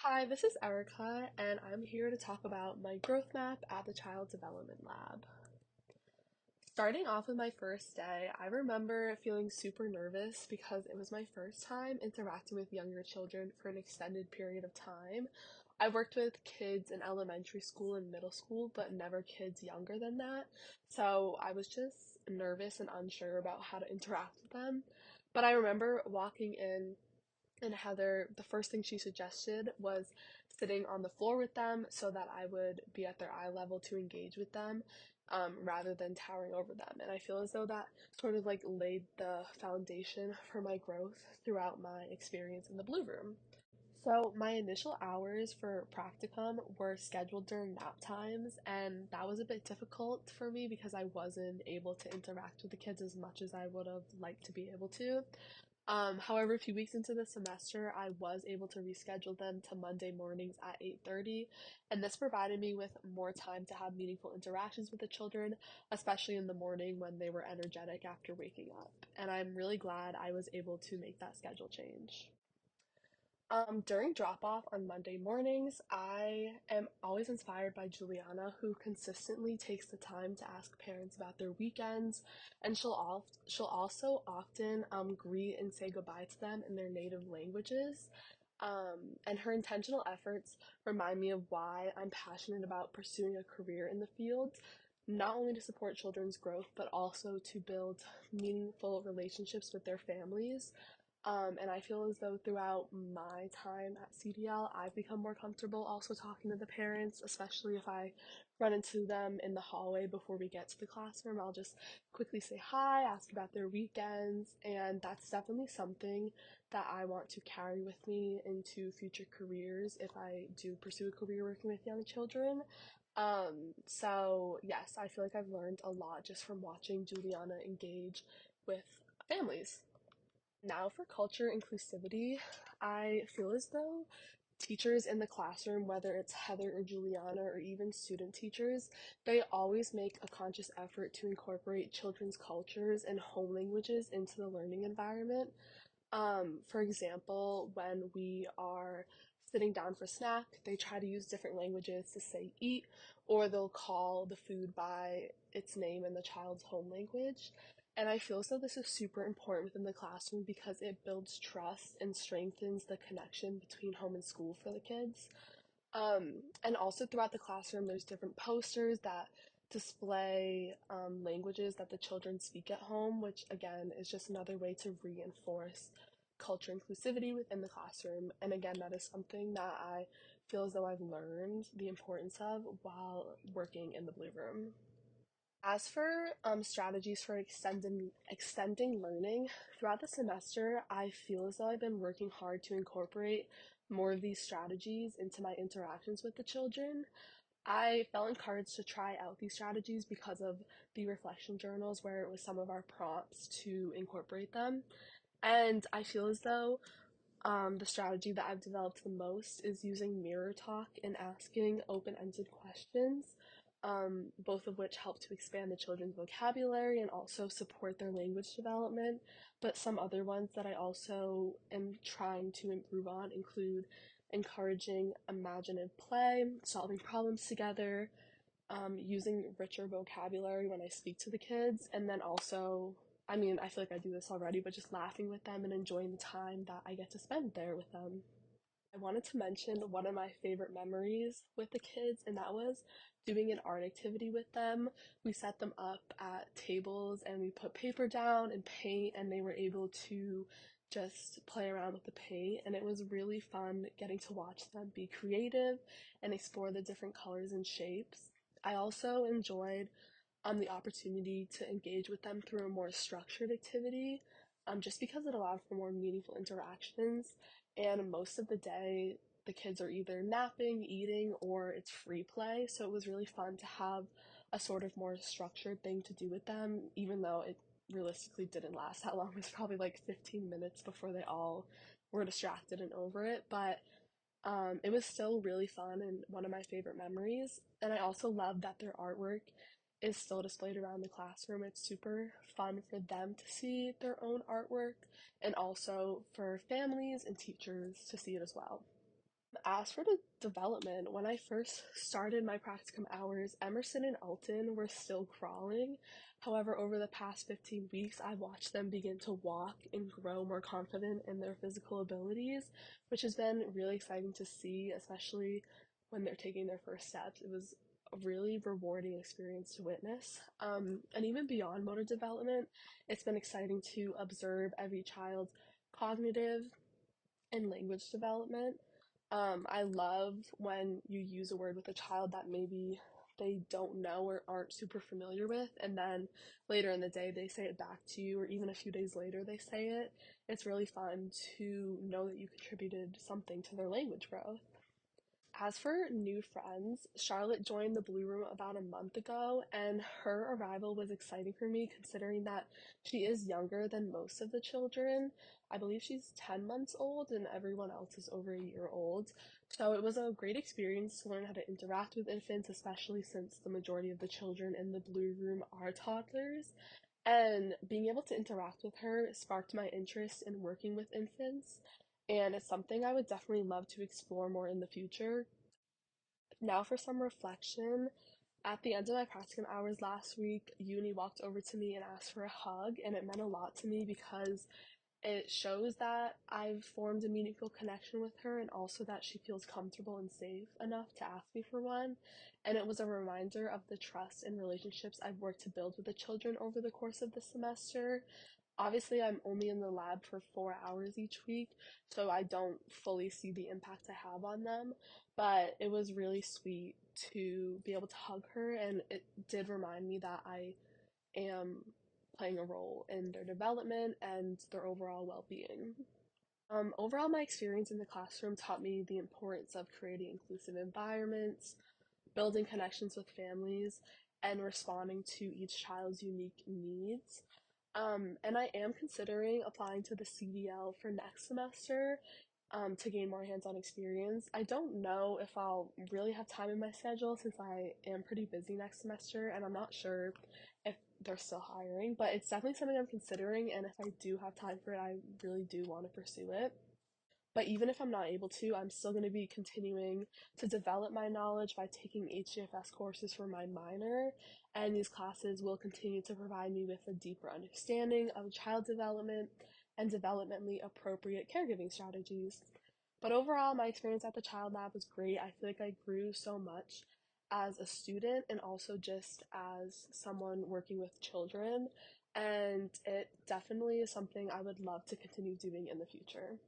Hi, this is Erica, and I'm here to talk about my growth map at the Child Development Lab. Starting off with my first day, I remember feeling super nervous because it was my first time interacting with younger children for an extended period of time. I worked with kids in elementary school and middle school, but never kids younger than that. So I was just nervous and unsure about how to interact with them. But I remember walking in and Heather, the first thing she suggested was sitting on the floor with them so that I would be at their eye level to engage with them, rather than towering over them. And I feel as though that sort of like laid the foundation for my growth throughout my experience in the Blue Room. So, my initial hours for practicum were scheduled during nap times, and that was a bit difficult for me because I wasn't able to interact with the kids as much as I would have liked to be able to. However, a few weeks into the semester, I was able to reschedule them to Monday mornings at 8:30, and this provided me with more time to have meaningful interactions with the children, especially in the morning when they were energetic after waking up. And I'm really glad I was able to make that schedule change. During drop off on Monday mornings, I am always inspired by Juliana, who consistently takes the time to ask parents about their weekends, and she'll also often greet and say goodbye to them in their native languages. And her intentional efforts remind me of why I'm passionate about pursuing a career in the field, not only to support children's growth, but also to build meaningful relationships with their families. And I feel as though throughout my time at CDL, I've become more comfortable also talking to the parents, especially if I run into them in the hallway before we get to the classroom. I'll just quickly say hi, ask about their weekends, and that's definitely something that I want to carry with me into future careers if I do pursue a career working with young children. So yes, I feel like I've learned a lot just from watching Juliana engage with families. Now, for culture inclusivity, I feel as though teachers in the classroom, whether it's Heather or Juliana or even student teachers, they always make a conscious effort to incorporate children's cultures and home languages into the learning environment. For example, when we are sitting down for snack, they try to use different languages to say eat, or they'll call the food by its name in the child's home language. And I feel as though this is super important within the classroom because it builds trust and strengthens the connection between home and school for the kids. And also throughout the classroom, there's different posters that display languages that the children speak at home, which again is just another way to reinforce culture inclusivity within the classroom. And again, that is something that I feel as though I've learned the importance of while working in the Blue Room. As for strategies for extending learning throughout the semester, I feel as though I've been working hard to incorporate more of these strategies into my interactions with the children. I felt encouraged to try out these strategies because of the reflection journals where it was some of our prompts to incorporate them. And I feel as though the strategy that I've developed the most is using mirror talk and asking open ended questions, both of which help to expand the children's vocabulary and also support their language development. But some other ones that I also am trying to improve on include encouraging imaginative play, solving problems together, using richer vocabulary when I speak to the kids, and then also, I mean, I feel like I do this already, but just laughing with them and enjoying the time that I get to spend there with them. I wanted to mention one of my favorite memories with the kids, and that was doing an art activity with them. We set them up at tables and we put paper down and paint, and they were able to just play around with the paint. And it was really fun getting to watch them be creative and explore the different colors and shapes. I also enjoyed the opportunity to engage with them through a more structured activity, just because it allowed for more meaningful interactions. And most of the day, the kids are either napping, eating, or it's free play. So it was really fun to have a sort of more structured thing to do with them, even though it realistically didn't last that long. It was probably like 15 minutes before they all were distracted and over it. But it was still really fun and one of my favorite memories. And I also love that their artwork is still displayed around the classroom. It's super fun for them to see their own artwork and also for families and teachers to see it as well. As for the development, when I first started my practicum hours, Emerson and Alton were still crawling. However, over the past 15 weeks, I've watched them begin to walk and grow more confident in their physical abilities, which has been really exciting to see, especially when they're taking their first steps. It was a really rewarding experience to witness. And even beyond motor development, it's been exciting to observe every child's cognitive and language development. I love when you use a word with a child that maybe they don't know or aren't super familiar with, and then later in the day they say it back to you, or even a few days later they say it. It's really fun to know that you contributed something to their language growth. As for new friends, Charlotte joined the Blue Room about a month ago, and her arrival was exciting for me considering that she is younger than most of the children. I believe she's 10 months old, and everyone else is over a year old. So it was a great experience to learn how to interact with infants, especially since the majority of the children in the Blue Room are toddlers. And being able to interact with her sparked my interest in working with infants, and it's something I would definitely love to explore more in the future. Now for some reflection. At the end of my practicum hours last week, Uni walked over to me and asked for a hug, and it meant a lot to me because it shows that I've formed a meaningful connection with her and also that she feels comfortable and safe enough to ask me for one. And it was a reminder of the trust and relationships I've worked to build with the children over the course of the semester. Obviously, I'm only in the lab for 4 hours each week, so I don't fully see the impact I have on them, but it was really sweet to be able to hug her, and it did remind me that I am playing a role in their development and their overall well being. Overall, my experience in the classroom taught me the importance of creating inclusive environments, building connections with families, and responding to each child's unique needs. And I am considering applying to the CDL for next semester to gain more hands on experience. I don't know if I'll really have time in my schedule since I am pretty busy next semester, and I'm not sure if they're still hiring, but it's definitely something I'm considering. And if I do have time for it, I really do want to pursue it. But even if I'm not able to, I'm still going to be continuing to develop my knowledge by taking HGFS courses for my minor, and these classes will continue to provide me with a deeper understanding of child development and developmentally appropriate caregiving strategies. But overall, my experience at the Child Lab was great. I feel like I grew so much as a student and also just as someone working with children, and it definitely is something I would love to continue doing in the future.